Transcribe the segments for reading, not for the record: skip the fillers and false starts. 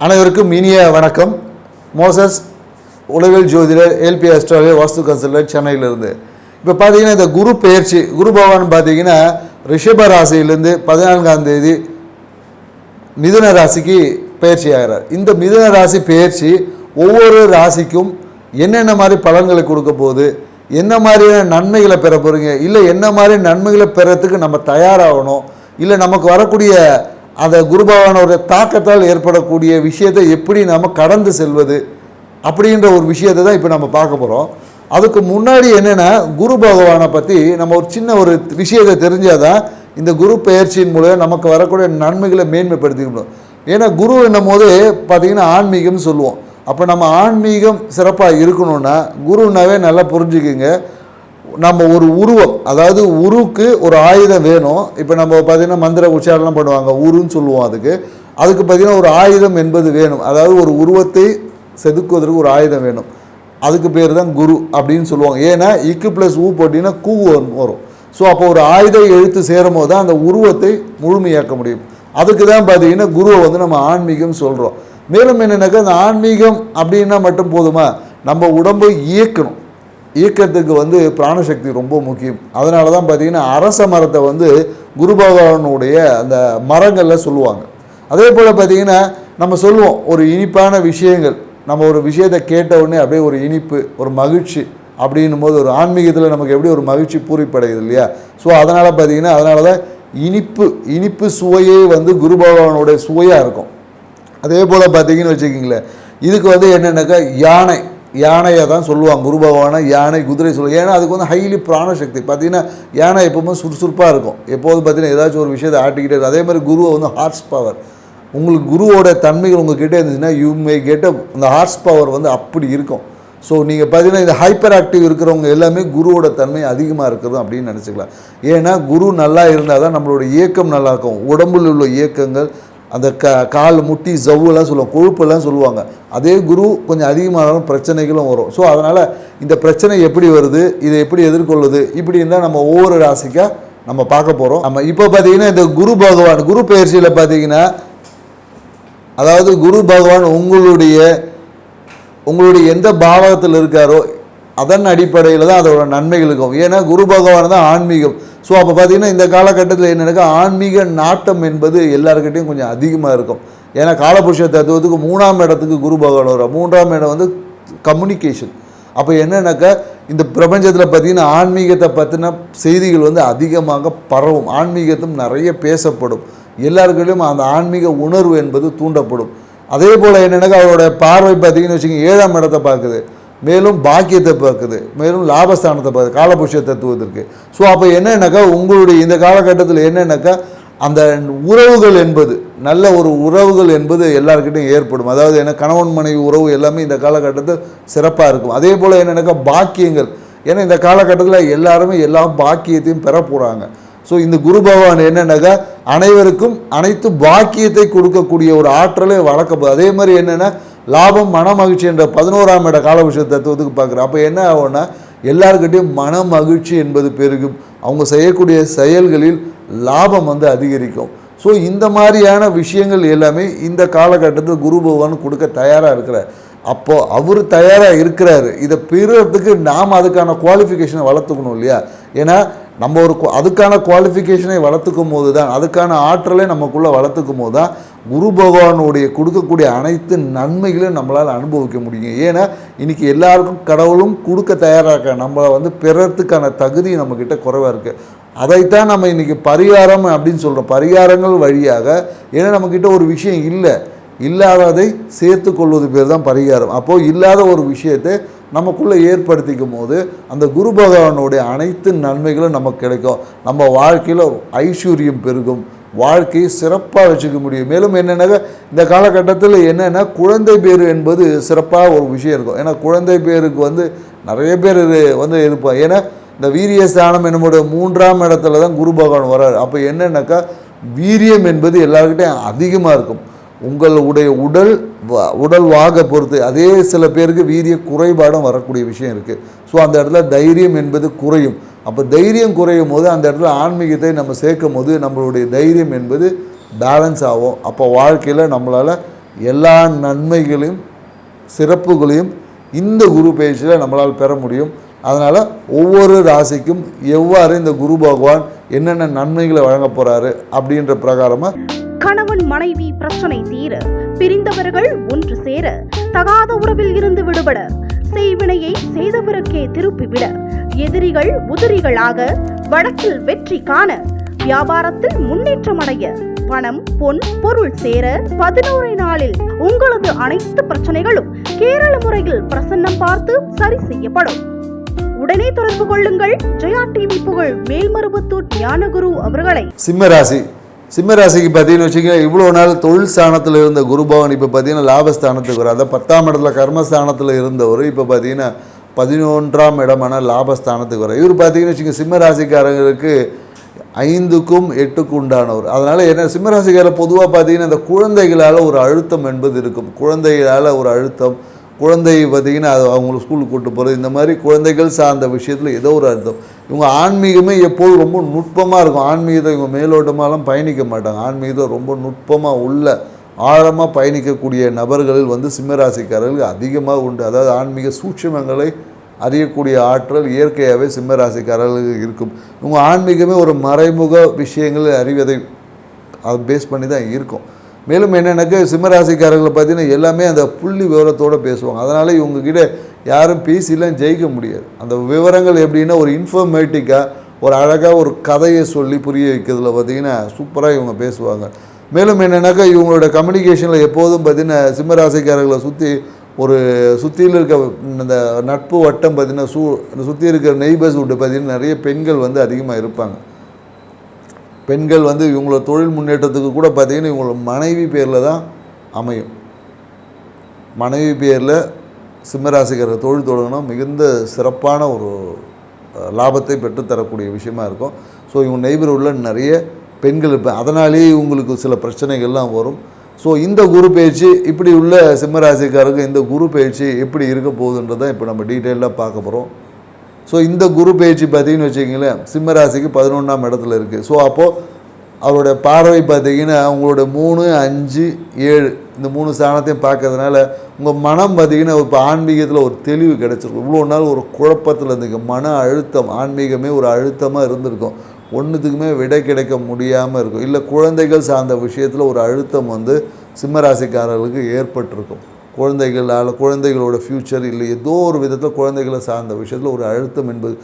அனைவருக்கும் இனிய வணக்கம். மோசஸ் உளவியல் ஜோதிடர், எல்பி அஸ்ட்ராலஜர், வாஸ்து கன்சல்டன்ட், சென்னையிலிருந்து. இப்போ பார்த்தீங்கன்னா இந்த குரு பெயர்ச்சி, குரு பகவான் பார்த்தீங்கன்னா ரிஷப ராசியிலேருந்து 14ஆம் தேதி மிதுன ராசிக்கு பயிற்சி ஆகிறார். இந்த மிதுன ராசி பெயர்ச்சி ஒவ்வொரு ராசிக்கும் என்னென்ன மாதிரி பலன்களை கொடுக்க போகுது, என்ன மாதிரியான நன்மைகளை பெற போகிறீங்க, இல்லை என்ன மாதிரி நன்மைகளை பெறத்துக்கு நம்ம தயாராகணும், இல்லை நமக்கு வரக்கூடிய அந்த குரு பகவானோட தாக்கத்தால் ஏற்படக்கூடிய விஷயத்தை எப்படி நம்ம கடந்து செல்வது அப்படின்ற ஒரு விஷயத்தை தான் இப்போ நம்ம பார்க்க போகிறோம். அதுக்கு முன்னாடி என்னென்னா, குரு பகவானை பற்றி நம்ம ஒரு சின்ன ஒரு விஷயத்தை தெரிஞ்சால் தான் இந்த குரு பெயர்ச்சியின் மூலம் நமக்கு வரக்கூடிய நன்மைகளை மேன்மைப்படுத்திக்க முடியும். ஏன்னா குரு என்னும் போது பார்த்திங்கன்னா ஆன்மீகம்னு சொல்லுவோம். அப்போ நம்ம ஆன்மீகம் சிறப்பாக இருக்கணும்னா குருனாவே நல்லா புரிஞ்சுக்குங்க. நம்ம ஒரு உருவம், அதாவது உருக்கு ஒரு ஆயுதம் வேணும். இப்போ நம்ம பார்த்திங்கன்னா மந்திர உச்சாரணம் பண்ணுவாங்க, உருன்னு சொல்லுவோம். அதுக்கு பார்த்திங்கன்னா ஒரு ஆயுதம் என்பது வேணும். அதாவது ஒரு உருவத்தை செதுக்குவதற்கு ஒரு ஆயுதம் வேணும். அதுக்கு பேர் தான் குரு அப்படின்னு சொல்லுவாங்க. ஏன்னா இக்கு ப்ளஸ் ஊ போட்டிங்கன்னா கூ வரும். ஸோ அப்போ ஒரு ஆயுத எழுத்து சேரும் போது தான் அந்த உருவத்தை முழுமையாக்க முடியும். அதுக்கு தான் பார்த்திங்கன்னா குருவை வந்து நம்ம ஆன்மீகம் சொல்கிறோம். மேலும் என்னென்னாக்கா, அந்த ஆன்மீகம் அப்படின்னா மட்டும் போதுமா, நம்ம உடம்பை இயக்கத்துக்கு வந்து பிராணசக்தி ரொம்ப முக்கியம். அதனால தான் பார்த்திங்கன்னா அரச மரத்தை வந்து குரு பகவானுடைய அந்த மரங்களில் சொல்லுவாங்க. அதே போல் பார்த்திங்கன்னா நம்ம சொல்லுவோம், ஒரு இனிப்பான விஷயங்கள், நம்ம ஒரு விஷயத்தை கேட்ட உடனே அப்படியே ஒரு இனிப்பு, ஒரு மகிழ்ச்சி அப்படின்னும் போது ஒரு ஆன்மீகத்தில் நமக்கு எப்படி ஒரு மகிழ்ச்சி பூரிப்படையுது இல்லையா? ஸோ அதனால் பார்த்திங்கன்னா அதனால தான் இனிப்பு சுவையே வந்து குரு பகவானுடைய சுவையாக இருக்கும். அதே போல் பார்த்திங்கன்னு வச்சுக்கிங்களேன், இதுக்கு வந்து என்னென்னாக்கா யானையை தான் சொல்லுவாங்க குரு பகவானை. யானை, குதிரை சொல்லுவாங்க. ஏன்னா அதுக்கு வந்து ஹைலி பிராணசக்தி. பார்த்திங்கன்னா யானை எப்போவுமே சுறுசுறுப்பாக இருக்கும். எப்போது பார்த்திங்கன்னா ஏதாச்சும் ஒரு விஷயத்தை ஆட்டிக்கிட்டே இருக்கும். அதே மாதிரி குருவை வந்து ஹார்ஸ் பவர், உங்களுக்கு குருவோட தன்மைகள் உங்கள்கிட்ட இருந்துச்சுன்னா யூ மே கெட் அந்த ஹார்ஸ் பவர் வந்து அப்படி இருக்கும். ஸோ நீங்கள் பார்த்தீங்கன்னா இந்த ஹைப்பர் ஆக்டிவ் இருக்கிறவங்க எல்லாமே குருவோட தன்மை அதிகமாக இருக்கிறது அப்படின்னு நினச்சிக்கலாம். ஏன்னா குரு நல்லா இருந்தால் தான் நம்மளோட இயக்கம் நல்லா இருக்கும். உடம்பில் உள்ள இயக்கங்கள், அந்த கால் முட்டி ஜவ்வெல்லாம் சொல்லுவாங்க, கொழுப்பெல்லாம் சொல்லுவாங்க. அதே குரு கொஞ்சம் அதிகமான பிரச்சனைகளும் வரும். ஸோ அதனால் இந்த பிரச்சனை எப்படி வருது, இதை எப்படி எதிர்கொள்வது, இப்படி இருந்தால் நம்ம ஒவ்வொரு ராசிக்காக நம்ம பார்க்க போகிறோம். நம்ம இப்போ பார்த்திங்கன்னா இந்த குரு பகவான் குரு பெயர்ச்சியில் பார்த்திங்கன்னா, அதாவது குரு பகவான் உங்களுடைய எந்த பாவகத்தில் இருக்காரோ அதன் அடிப்படையில் தான் அதோட நன்மைகள் இருக்கும். ஏன்னா குரு பகவான் தான் ஆன்மீகம். ஸோ அப்போ பார்த்திங்கன்னா இந்த காலகட்டத்தில் என்னென்னா, ஆன்மீக நாட்டம் என்பது எல்லாருக்கிட்டையும் கொஞ்சம் அதிகமாக இருக்கும். ஏன்னா காலபுருஷ தத்துவத்துக்கு 3ஆம் இடத்துக்கு குரு பகவான் வரும். 3ஆம் இடம் வந்து கம்யூனிகேஷன். அப்போ என்னென்னாக்கா, இந்த பிரபஞ்சத்தில் பார்த்திங்கன்னா ஆன்மீகத்தை பற்றின செய்திகள் வந்து அதிகமாக பரவும். ஆன்மீகத்தும் நிறைய பேசப்படும். எல்லாருக்கிட்டையும் அந்த ஆன்மீக உணர்வு என்பது தூண்டப்படும். அதே போல் என்னென்னாக்கா, அவருடைய பார்வை பார்த்திங்கன்னு வச்சுக்கோங்க 7ஆம் இடத்தை பார்க்குது, மேலும் பாக்கியத்தை பார்க்குது, மேலும் லாபஸ்தானத்தை பார்க்குது காலபுருஷ தத்துவத்திற்கு. ஸோ அப்போ என்னென்னாக்கா, உங்களுடைய இந்த காலகட்டத்தில் என்னென்னாக்கா, அந்த உறவுகள் என்பது நல்ல ஒரு உறவுகள் என்பது எல்லாருக்கிட்டையும் ஏற்படும். அதாவது என்ன, கணவன் மனைவி உறவு எல்லாமே இந்த காலகட்டத்தில் சிறப்பாக இருக்கும். அதே போல் என்னென்னாக்கா பாக்கியங்கள், ஏன்னா இந்த காலகட்டத்தில் எல்லாருமே எல்லா பாக்கியத்தையும் பெற போகிறாங்க. ஸோ இந்த குரு பகவான் என்னென்னாக்கா, அனைவருக்கும் அனைத்து பாக்கியத்தை கொடுக்கக்கூடிய ஒரு ஆற்றலை வளர்க்க. அதே மாதிரி என்னென்னா, லாபம் மன மகிழ்ச்சி என்ற 11ஆம் இட காலபுருஷ தத்துவத்துக்கு பார்க்குறேன். அப்போ என்ன ஆகும்னா, எல்லாருக்கிட்டையும் மன மகிழ்ச்சி என்பது பெருகும். அவங்க செய்யக்கூடிய செயல்களில் லாபம் வந்து அதிகரிக்கும். ஸோ இந்த மாதிரியான விஷயங்கள் எல்லாமே இந்த காலகட்டத்தில் குரு பகவான் கொடுக்க தயாராக இருக்கிறார். அப்போது அவர் தயாராக இருக்கிறாரு. இதை பெறுறதுக்கு நாம் அதுக்கான குவாலிஃபிகேஷனை வளர்த்துக்கணும் இல்லையா? ஏன்னா நம்ம அதுக்கான குவாலிஃபிகேஷனை வளர்த்துக்கும் போது தான், அதுக்கான ஆற்றலை நமக்குள்ளே வளர்த்துக்கும் போது தான் குரு பகவானுடைய கொடுக்கக்கூடிய அனைத்து நன்மைகளையும் நம்மளால் அனுபவிக்க முடியும். ஏன்னா இன்றைக்கி எல்லாருக்கும் கடவுளும் கொடுக்க தயாராக, நம்மளை வந்து பெறத்துக்கான தகுதி நம்மக்கிட்ட குறைவாக இருக்குது. அதைத்தான் நம்ம இன்றைக்கி பரிகாரம் அப்படின்னு சொல்கிறோம். பரிகாரங்கள் வழியாக, ஏன்னா நம்மக்கிட்ட ஒரு விஷயம் இல்லாததை சேர்த்து கொள்வது பேர் தான் பரிகாரம். அப்போது இல்லாத ஒரு விஷயத்தை நமக்குள்ளே ஏற்படுத்திக்கும் போது அந்த குரு பகவானுடைய அனைத்து நன்மைகளும் நமக்கு கிடைக்கும். நம்ம வாழ்க்கையில் ஐஸ்வர்யம் பெருகும், வாழ்க்கையை சிறப்பாக வச்சுக்க முடியும். மேலும் என்னென்னாக்கா, இந்த காலகட்டத்தில் என்னென்னா குழந்தை பேர் என்பது சிறப்பாக ஒரு விஷயம் இருக்கும். ஏன்னா குழந்தை பேருக்கு வந்து நிறைய பேர் வந்து இருப்பாங்க. ஏன்னா இந்த வீரியஸ்தானம் என்னுடைய 3ஆம் இடத்துல தான் குரு பகவான் வர்றார். அப்போ என்னென்னாக்கா, வீரியம் என்பது எல்லாருக்கிட்டையும் அதிகமாக இருக்கும். உங்களுடைய உடல் வாக பொறுத்து அதே சில பேருக்கு வீரிய குறைபாடும் வரக்கூடிய விஷயம் இருக்குது. ஸோ அந்த இடத்துல தைரியம் என்பது குறையும். அப்போ தைரியம் குறையும் போது அந்த இடத்துல ஆன்மீகத்தை நம்ம சேர்க்கும் போது நம்மளுடைய தைரியம் என்பது பேலன்ஸ் ஆகும். அப்போ வாழ்க்கையில் நம்மளால் எல்லா நன்மைகளையும் சிறப்புகளையும் இந்த குரு பயிற்சியில் நம்மளால் பெற முடியும். அதனால் ஒவ்வொரு ராசிக்கும் எவ்வாறு இந்த குரு பகவான் என்னென்ன நன்மைகளை வழங்க போகிறாரு அப்படின்ற பிரகாரமாக கணவன் மனைவி பிரச்சனை தீர, பிரிந்தவர்கள் ஒன்று சேர, தகாத உறவில் இருந்து விடுபட, செய்வினையை செய்தவருக்கே திருப்பிவிட, எதிரிகள் உதிரிகளாக, வழக்கில் வெற்றி காண, வியாபாரத்தில் முன்னேற்றம் அடைய, பணம் பொன் பொருள் சேர 11 நாளில் உங்களது அனைத்து பிரச்சனைகளும் கேரள முறையில் பிரசன்னம் பார்த்து சரி செய்யப்படும். உடனே தொடர்பு கொள்ளுங்கள். ஜெயா டிவி புகழ் மேல்மருவத்தூர் ஞானகுரு அவர்களை. சிம்மராசிக்கு பார்த்தீங்கன்னு வச்சுக்கோங்க, இவ்வளோ நாள் தொழில் ஸ்தானத்தில் இருந்த குருபவன் இப்போ பார்த்தீங்கன்னா லாபஸ்தானத்துக்கு வரும். அதாவது 10ஆம் இடத்துல கர்மஸ்தானத்தில் இருந்தவர் இப்போ பார்த்தீங்கன்னா 11ஆம் இடமான லாபஸ்தானத்துக்கு வரும். இவர் பார்த்தீங்கன்னு வச்சுக்கோங்க, சிம்மராசிக்காரங்களுக்கு 5க்கும் 8க்கும் உண்டானவர். அதனால் என்ன, சிம்மராசிக்காரர் பொதுவாக பார்த்தீங்கன்னா இந்த குழந்தைகளால் ஒரு அழுத்தம் என்பது இருக்கும். குழந்தைகளால் ஒரு அழுத்தம், குழந்தை பார்த்திங்கன்னா அது அவங்களுக்கு ஸ்கூலுக்கு கூப்பிட்டு போகிறது, இந்த மாதிரி குழந்தைகள் சார்ந்த விஷயத்தில் ஏதோ ஒரு அர்த்தம். இவங்க ஆன்மீகமே எப்போதும் ரொம்ப நுட்பமாக இருக்கும். ஆன்மீகத்தை இவங்க மேலோட்டமாலாம் பயணிக்க மாட்டாங்க. ஆன்மீகத்தை ரொம்ப நுட்பமாக உள்ள ஆழமாக பயணிக்கக்கூடிய நபர்களில் வந்து சிம்மராசிக்காரர்கள் அதிகமாக உண்டு. அதாவது ஆன்மீக சூட்சுமங்களை அறியக்கூடிய ஆற்றல் இயற்கையாகவே சிம்மராசிக்காரர்களுக்கு இருக்கும். இவங்க ஆன்மீகமே ஒரு மறைமுக விஷயங்களை அறிவதை அது பேஸ் பண்ணி தான் இருக்கும். மேலும் என்னென்னாக்கா சிம்மராசிக்காரர்களை பார்த்தீங்கன்னா எல்லாமே அந்த புள்ளி விவரத்தோடு பேசுவாங்க. அதனால் இவங்ககிட்ட யாரும் பேசிலாம் ஜெயிக்க முடியாது. அந்த விவரங்கள் எப்படின்னா ஒரு இன்ஃபர்மேட்டிக்காக ஒரு அழகாக ஒரு கதையை சொல்லி புரிய வைக்கிறதுல பார்த்திங்கன்னா சூப்பராக இவங்க பேசுவாங்க. மேலும் என்னென்னாக்கா இவங்களோட கம்யூனிகேஷனில் எப்போதும் பார்த்திங்கன்னா சிம்மராசிக்காரர்களை சுற்றியில் இருக்க இந்த நட்பு வட்டம் பார்த்திங்கன்னா சுற்றி இருக்கிற நெய்பர்ஸ் விட்டு பார்த்திங்கன்னா நிறைய பெண்கள் வந்து அதிகமாக இருப்பாங்க. பெண்கள் வந்து இவங்களோட தொழில் முன்னேற்றத்துக்கு கூட பார்த்திங்கன்னா இவங்களோட மனைவி பேரில் தான் அமையும். மனைவி பேரில் சிம்மராசிக்காரர் தொழில் தொடங்கணும் மிகுந்த சிறப்பான ஒரு லாபத்தை பெற்றுத்தரக்கூடிய விஷயமா இருக்கும். ஸோ இவங்க நெய்பர்ஹுட்டில் நிறைய பெண்கள் இருப்பாங்க. அதனாலேயே இவங்களுக்கு சில பிரச்சனைகள்லாம் வரும். ஸோ இந்த குரு பயிற்சி இப்படி உள்ள சிம்மராசிக்காரருக்கு இந்த குரு பயிற்சி எப்படி இருக்க போகுதுன்றதான் இப்போ நம்ம டீட்டெயிலாக பார்க்க போகிறோம். ஸோ இந்த குரு பயிற்சி பார்த்திங்கன்னு வச்சுக்கிங்களேன், சிம்மராசிக்கு 11ஆம் இடத்துல இருக்குது. ஸோ அப்போது அவருடைய பார்வை பார்த்திங்கன்னா உங்களோட 3, 5, 7 இந்த 3 ஸ்தானத்தையும் பார்க்கறதுனால உங்கள் மனம் பார்த்திங்கன்னா இப்போ ஆன்மீகத்தில் ஒரு தெளிவு கிடச்சிருக்கும். இவ்வளோ நாள் ஒரு குழப்பத்தில் இருந்துங்க, மன அழுத்தம், ஆன்மீகமே ஒரு அழுத்தமாக இருந்திருக்கும். ஒன்றுத்துக்குமே விடை கிடைக்க முடியாமல் இருக்கும். இல்லை குழந்தைகள் சார்ந்த விஷயத்தில் ஒரு அழுத்தம் வந்து சிம்மராசிக்காரர்களுக்கு ஏற்பட்டிருக்கும். குழந்தைகளோட ஃப்யூச்சர் இல்லை ஏதோ ஒரு விதத்தில் குழந்தைகளை சார்ந்த விஷயத்தில் ஒரு அழுத்தம் என்பது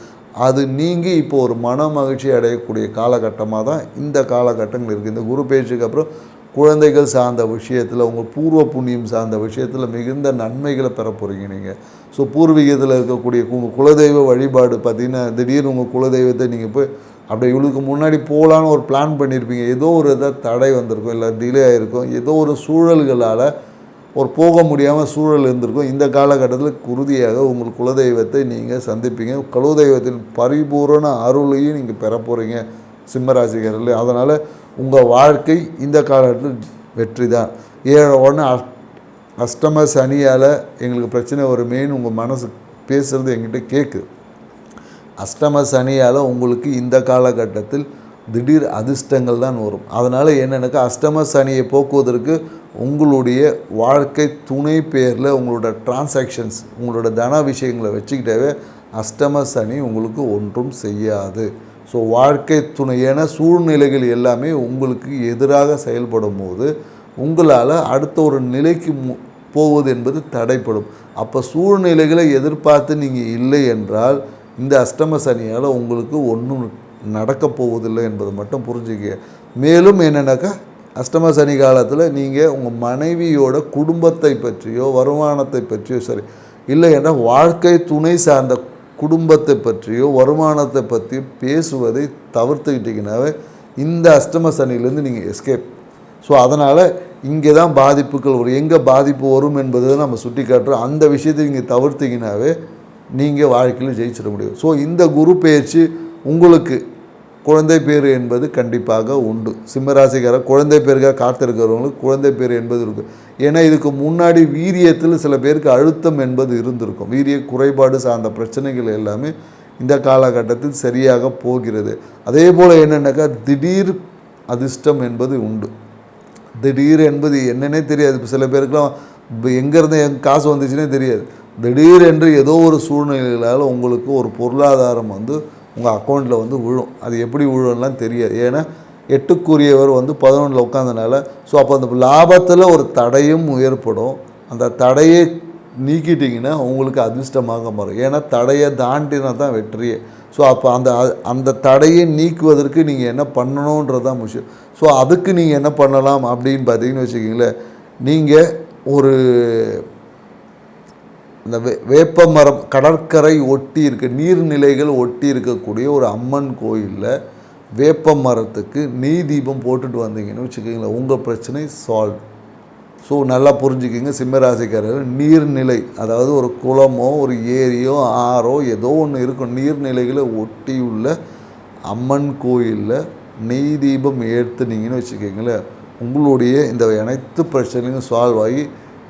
அது நீங்கி இப்போ ஒரு மன மகிழ்ச்சி அடையக்கூடிய காலகட்டமாக தான் இந்த காலகட்டங்கள் இருக்குது. இந்த குரு பயிற்சிக்கு அப்புறம் குழந்தைகள் சார்ந்த விஷயத்தில் உங்கள் பூர்வ புண்ணியம் சார்ந்த விஷயத்தில் மிகுந்த நன்மைகளை பெற போகிறீங்க நீங்கள். ஸோ பூர்வீகத்தில் இருக்கக்கூடிய உங்கள் குலதெய்வ வழிபாடு பார்த்திங்கன்னா திடீர்னு உங்கள் குலதெய்வத்தை நீங்கள் போய் அப்படி இவளுக்கு முன்னாடி போகலான்னு ஒரு பிளான் பண்ணியிருப்பீங்க. ஏதோ ஒரு இதாக தடை வந்திருக்கும், இல்லை டிலே ஆகிருக்கும், ஏதோ ஒரு சூழல்களால் ஒரு போக முடியாமல் சூழல் இருந்திருக்கும். இந்த காலகட்டத்தில் உறுதியாக உங்கள் குலதெய்வத்தை நீங்கள் சந்திப்பீங்க. குலதெய்வத்தின் பரிபூரண அருளையும் நீங்கள் பெற போகிறீங்க சிம்மராசிக்காரர்கள். அதனால் உங்கள் வாழ்க்கை இந்த காலகட்டத்தில் வெற்றி தான். உடனே அஷ்டம சனியால் எங்களுக்கு பிரச்சனை வருமேன்னு உங்கள் மனசு பேசுகிறது என்கிட்ட கேட்குது. அஷ்டம சனியால் உங்களுக்கு இந்த காலகட்டத்தில் திடீர் அதிர்ஷ்டங்கள் தான் வரும். அதனால் என்னென்னாக்கா அஷ்டம சனியை போக்குவதற்கு உங்களுடைய வாழ்க்கை துணை பேரில் உங்களோட டிரான்சாக்ஷன்ஸ் உங்களோட தன விஷயங்களை வச்சுக்கிட்டாவே அஷ்டம சனி உங்களுக்கு ஒன்றும் செய்யாது. ஸோ வாழ்க்கை துணையான சூழ்நிலைகள் எல்லாமே உங்களுக்கு எதிராக செயல்படும் போது உங்களால் அடுத்த ஒரு நிலைக்கு போவது என்பது தடைப்படும். அப்போ சூழ்நிலைகளை எதிர்பார்த்து நீங்கள் இல்லை என்றால் இந்த அஷ்டம சனியால் உங்களுக்கு ஒன்றும் நடக்கப் போவதில்லை என்பதை மட்டும் புரிஞ்சுக்க. மேலும் என்னென்னாக்கா அஷ்டம சனி காலத்தில் நீங்கள் உங்கள் மனைவியோட குடும்பத்தை பற்றியோ வருமானத்தை பற்றியோ சரி இல்லை என்றால் வாழ்க்கை துணை சார்ந்த குடும்பத்தை பற்றியோ வருமானத்தை பற்றியோ பேசுவதை தவிர்த்துக்கிட்டிங்கனாவே இந்த அஷ்டம சனியிலேருந்து நீங்கள் எஸ்கேப். ஸோ அதனால் இங்கே தான் பாதிப்புகள் வரும். எங்கே பாதிப்பு வரும் என்பதை நம்ம சுட்டி காட்டுறோம். அந்த விஷயத்தை நீங்கள் தவிர்த்திங்கனாவே நீங்கள் வாழ்க்கையில் ஜெயிச்சிட முடியும். ஸோ இந்த குரு பயிற்சி உங்களுக்கு குழந்தை பேர் என்பது கண்டிப்பாக உண்டு. சிம்மராசிக்காரர் குழந்தை பேருக்காக காத்திருக்கிறவங்களுக்கு குழந்தை பேர் என்பது இருக்குது. ஏன்னா இதுக்கு முன்னாடி வீரியத்தில் சில பேருக்கு அழுத்தம் என்பது இருந்திருக்கும். வீரிய குறைபாடு சார்ந்த பிரச்சனைகள் எல்லாமே இந்த காலகட்டத்தில் சரியாக போகிறது. அதே போல் என்னென்னாக்கா திடீர் அதிர்ஷ்டம் என்பது உண்டு. திடீர் என்பது என்னன்னே தெரியாது. இப்போ சில பேருக்குலாம் எங்கேருந்து காசு வந்துச்சுன்னே தெரியாது. திடீர் என்று ஏதோ ஒரு சூழ்நிலைகளால் உங்களுக்கு ஒரு பொருளாதாரம் வந்து உங்கள் அக்கௌண்ட்டில் வந்து விழும். அது எப்படி விழும்லாம் தெரியாது. ஏன்னா 8க்குரியவர் வந்து 11ல் உட்காந்தனால. ஸோ அப்போ அந்த லாபத்தில் ஒரு தடையும் ஏற்படும். அந்த தடையை நீக்கிட்டிங்கன்னா உங்களுக்கு அதிர்ஷ்டமாக மாறும். ஏன்னா தடையை தாண்டினா தான் வெற்றியே. ஸோ அப்போ அந்த தடையை நீக்குவதற்கு நீங்கள் என்ன பண்ணணுன்றது தான் விஷயம். ஸோ அதுக்கு நீங்கள் என்ன பண்ணலாம் அப்படின்னு பார்த்தீங்கன்னு வச்சுக்கிங்களேன், நீங்கள் ஒரு இந்த வேப்ப மரம் கடற்கரை ஒட்டி இருக்க நீர்நிலைகள் ஒட்டி இருக்கக்கூடிய ஒரு அம்மன் கோயிலில் வேப்ப மரத்துக்கு நெய் தீபம் போட்டுட்டு வந்தீங்கன்னு வச்சுக்கிங்களேன், உங்கள் பிரச்சனை சால்வ். ஸோ நல்லா புரிஞ்சுக்கிங்க சிம்மராசிக்காரர்கள். நீர்நிலை, அதாவது ஒரு குளமோ ஒரு ஏரியோ ஆறோ ஏதோ ஒன்று இருக்கும், நீர்நிலைகளை ஒட்டியுள்ள அம்மன் கோயிலில் நெய் தீபம் ஏற்றுனீங்கன்னு வச்சுக்கிங்களேன், உங்களுடைய இந்த அனைத்து பிரச்சனையும் சால்வ் ஆகி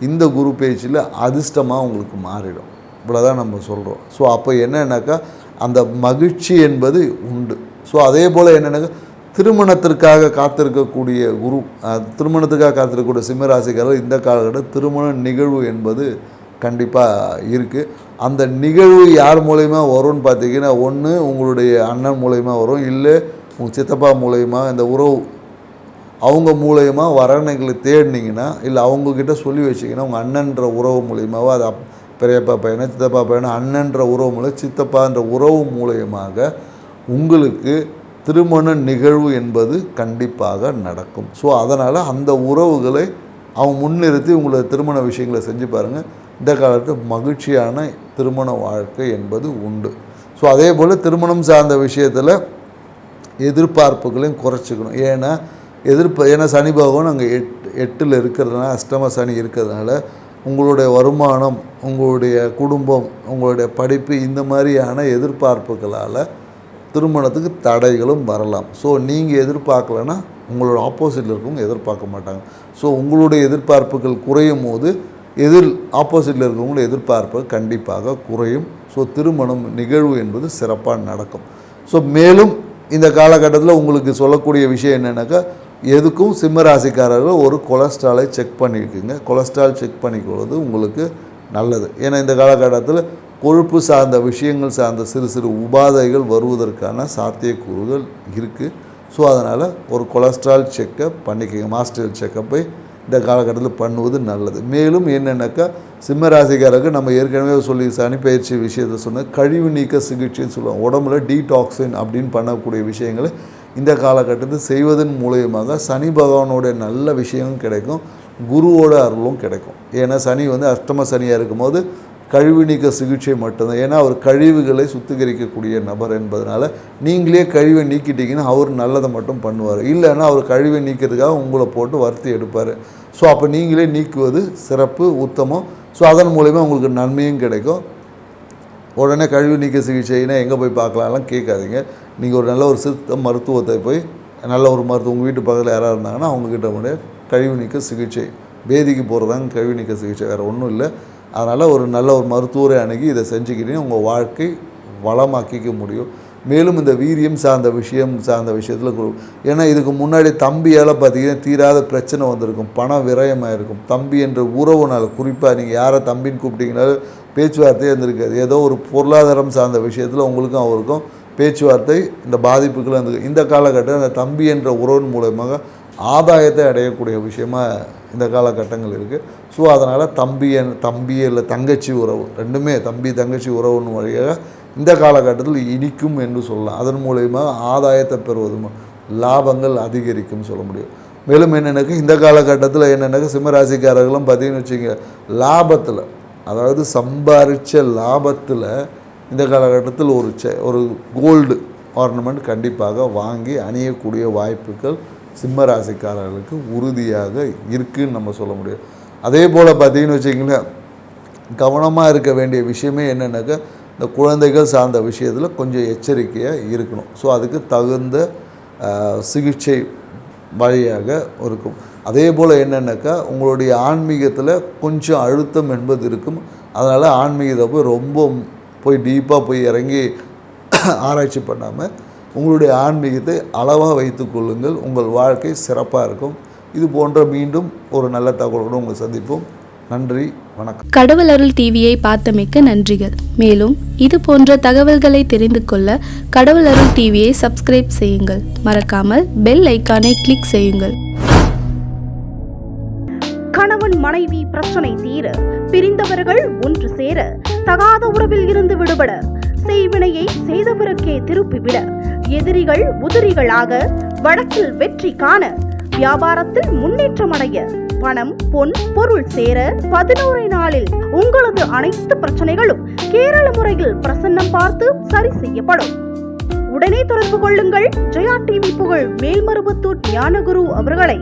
இந்த குரு பேச்சில் அதிர்ஷ்டமாக உங்களுக்கு மாறிடும். இவ்வளோதான் நம்ம சொல்கிறோம். ஸோ அப்போ என்னன்னாக்கா அந்த மகிழ்ச்சி என்பது உண்டு. ஸோ அதே போல் என்னென்னாக்கா திருமணத்திற்காக காத்திருக்கக்கூடிய திருமணத்துக்காக காத்திருக்கக்கூடிய சிம்மராசிக்காரர்கள் இந்த காலகட்டம் திருமண நிகழ்வு என்பது கண்டிப்பாக இருக்குது. அந்த நிகழ்வு யார் மூலயமா வரும்னு பார்த்தீங்கன்னா, ஒன்று உங்களுடைய அண்ணன் மூலயமா வரும், இல்லை உங்கள் சித்தப்பா மூலயமா, இந்த உறவு அவங்க மூலயமா வரணைகளை தேடினீங்கன்னா, இல்லை அவங்கக்கிட்ட சொல்லி வச்சிங்கன்னா, உங்கள் அண்ணன்ற உறவு மூலயமாவோ, அது பெரியப்பா பையனை சித்தப்பா பையனை அண்ணன்ற உறவு மூலம் சித்தப்பான்ற உறவு மூலயமாக உங்களுக்கு திருமண நிகழ்வு என்பது கண்டிப்பாக நடக்கும். ஸோ அதனால் அந்த உறவுகளை அவங்க முன்னிறுத்தி உங்களை திருமண விஷயங்களை செஞ்சு பாருங்கள். இந்த காலத்தில் மகிழ்ச்சியான திருமண வாழ்க்கை என்பது உண்டு. ஸோ அதே போல் திருமணம் சார்ந்த விஷயத்தில் எதிர்பார்ப்புகளையும் குறைச்சிக்கணும். ஏன்னா சனி பகவான் அங்கே 8ல் இருக்கிறதுனால, அஷ்டம சனி இருக்கிறதுனால உங்களுடைய வருமானம், உங்களுடைய குடும்பம், உங்களுடைய படிப்பு, இந்த மாதிரியான எதிர்பார்ப்புகளால் திருமணத்துக்கு தடைகளும் வரலாம். ஸோ நீங்கள் எதிர்பார்க்கலைன்னா உங்களோட ஆப்போசிட்டில் இருக்கவங்க எதிர்பார்க்க மாட்டாங்க. ஸோ உங்களுடைய எதிர்பார்ப்புகள் குறையும் போது ஆப்போசிட்டில் இருக்கிறவங்களோட எதிர்பார்ப்பு கண்டிப்பாக குறையும். ஸோ திருமணம் நிகழ்வு என்பது சிறப்பாக நடக்கும். ஸோ மேலும் இந்த காலகட்டத்தில் உங்களுக்கு சொல்லக்கூடிய விஷயம் என்னென்னாக்கா, எதுக்கும் சிம்மராசிக்காரர்கள் ஒரு கொலஸ்ட்ராலை செக் பண்ணியிருக்குங்க. கொலஸ்ட்ரால் செக் பண்ணிக்கொள்வது உங்களுக்கு நல்லது. ஏன்னா இந்த காலகட்டத்தில் கொழுப்பு சார்ந்த விஷயங்கள் சார்ந்த சிறு சிறு உபாதைகள் வருவதற்கான சாத்தியக்கூறுகள் இருக்குது. ஸோ அதனால் ஒரு கொலஸ்ட்ரால் செக்கப் பண்ணிக்கோங்க. மாஸ்டர் செக்கப்பை இந்த காலகட்டத்தில் பண்ணுவது நல்லது. மேலும் என்னென்னாக்கா, சிம்மராசிக்காரருக்கு நம்ம ஏற்கனவே சொல்லி சனி பயிற்சி விஷயத்தை சொன்ன கழிவு நீக்க சிகிச்சைன்னு சொல்லுவாங்க. உடம்புல டீடாக்சின் அப்படின்னு பண்ணக்கூடிய விஷயங்களை இந்த காலகட்டத்தில் செய்வதன் மூலயமாக சனி பகவானோடைய நல்ல விஷயமும் கிடைக்கும், குருவோட அருளும் கிடைக்கும். ஏன்னா சனி வந்து அஷ்டம சனியாக இருக்கும்போது கழிவு நீக்க சிகிச்சை மட்டும்தான். ஏன்னா அவர் கழிவுகளை சுத்திகரிக்கக்கூடிய நபர் என்பதனால நீங்களே கழிவை நீக்கிட்டீங்கன்னா அவர் நல்லதை மட்டும் பண்ணுவார். இல்லைன்னா அவர் கழிவை நீக்கிறதுக்காக உங்களை போட்டு வருத்தி எடுப்பார். ஸோ அப்போ நீங்களே நீக்குவது சிறப்பு, உத்தமம். ஸோ அதன் மூலயமா உங்களுக்கு நன்மையும் கிடைக்கும். உடனே கழிவு நீக்க சிகிச்சைனா எங்கே போய் பார்க்கலாம்லாம் கேட்காதீங்க. நீங்கள் ஒரு நல்ல ஒரு சித்த மருத்துவத்தை போய், நல்ல ஒரு மருத்துவம் உங்கள் வீட்டு பக்கத்தில் யாராவது இருந்தாங்கன்னா அவங்கக்கிட்ட முடிய கழிவு நீக்க சிகிச்சை, வேதிக்கு போகிறதாங்க கழிவு நீக்க சிகிச்சை, வேறு ஒன்றும் இல்லை. அதனால் ஒரு நல்ல ஒரு மருத்துவரை அணுகி இதை செஞ்சுக்கிட்டீங்கன்னா உங்கள் வாழ்க்கை வளமாக்கிக்க முடியும். மேலும் இந்த வீரியம் சார்ந்த விஷயத்தில் ஏன்னா இதுக்கு முன்னாடி தம்பியால் பார்த்தீங்கன்னா தீராத பிரச்சனை வந்திருக்கும், பண விரயமாக இருக்கும். தம்பி என்ற உறவுனால், குறிப்பாக நீங்கள் யாரை தம்பின்னு கூப்பிட்டீங்கனாலும் பேச்சுவார்த்தையே இருந்திருக்காது. ஏதோ ஒரு பொருளாதாரம் சார்ந்த விஷயத்தில் உங்களுக்கும் அவருக்கும் பேச்சுவார்த்தை, இந்த பாதிப்புகள் இருந்திருக்கு. இந்த காலகட்டம் அந்த தம்பி என்ற உறவின் மூலமாக ஆதாயத்தை அடையக்கூடிய விஷயமாக இந்த காலகட்டங்கள் இருக்குது. ஸோ அதனால் தம்பி இல்லை தங்கச்சி உறவு, ரெண்டுமே தம்பி தங்கச்சி உறவுன்னு வழியாக இந்த காலகட்டத்தில் இனிக்கும் என்று சொல்லலாம். அதன் மூலயமா ஆதாயத்தை பெறுவதும் லாபங்கள் அதிகரிக்கும்னு சொல்ல முடியும். மேலும் என்னென்னாக்கா, இந்த காலகட்டத்தில் என்னென்னாக்கா சிம்மராசிக்காரர்களும் பார்த்தீங்கன்னு வச்சுங்க, லாபத்தில், அதாவது சம்பாரித்த லாபத்தில் இந்த காலகட்டத்தில் ஒரு கோல்டு ஆர்னமெண்ட் கண்டிப்பாக வாங்கி அணியக்கூடிய வாய்ப்புகள் சிம்மராசிக்காரர்களுக்கு உறுதியாக இருக்குதுன்னு நம்ம சொல்ல முடியும். அதே போல் பார்த்தீங்கன்னு வச்சிங்களேன், கவனமாக இருக்க வேண்டிய விஷயமே என்னென்னாக்கா, இந்த குழந்தைகள் சார்ந்த விஷயத்தில் கொஞ்சம் எச்சரிக்கையாக இருக்கணும். ஸோ அதுக்கு தகுந்த சிகிச்சை வழியாக இருக்கும். அதே போல் என்னென்னாக்கா, உங்களுடைய ஆன்மீகத்தில் கொஞ்சம் அழுத்தம் என்பது இருக்கும். அதனால் ஆன்மீகத்தை போய் டீப்பாக போய் இறங்கி ஆராய்ச்சி பண்ணாமல் உங்களுடைய ஆன்மீகத்தை அளவாக வைத்து கொள்ளுங்கள். உங்கள் வாழ்க்கை சிறப்பாக இருக்கும். இது போன்ற மீண்டும் ஒரு நல்ல தகவலோடு உங்களை சந்திப்போம். நன்றி, வணக்கம். கடவுள் அருள் டிவியை பார்த்தமைக்க நன்றிகள். மேலும் இது போன்ற தகவல்களை தெரிந்து கொள்ள கடவுள் அருள் டிவியை சப்ஸ்கிரைப் செய்யுங்கள். மறக்காமல் பெல் ஐக்கானை கிளிக் செய்யுங்கள். கணவன் மனைவி பிரச்சனை தீர, பிரிந்தவர்கள் ஒன்று சேர, தகாத உறவில் இருந்து விடுபட, செய்வினையை செய்தவருக்கே திருப்பிவிட, எதிரிகள் உதிரிகளாக, வழக்கில் வெற்றி காண, வியாபாரத்தில் முன்னேற்றம் அடைய, பணம் பொன் பொருள் சேர 11 நாளில் உங்களது அனைத்து பிரச்சனைகளும் கேரள முறையில் பிரசன்னம் பார்த்து சரி செய்யப்படும். உடனே தொடர்பு கொள்ளுங்கள். ஜெயா டிவி புகழ் மேல்மருவத்தூர் ஞானகுரு அவர்களை.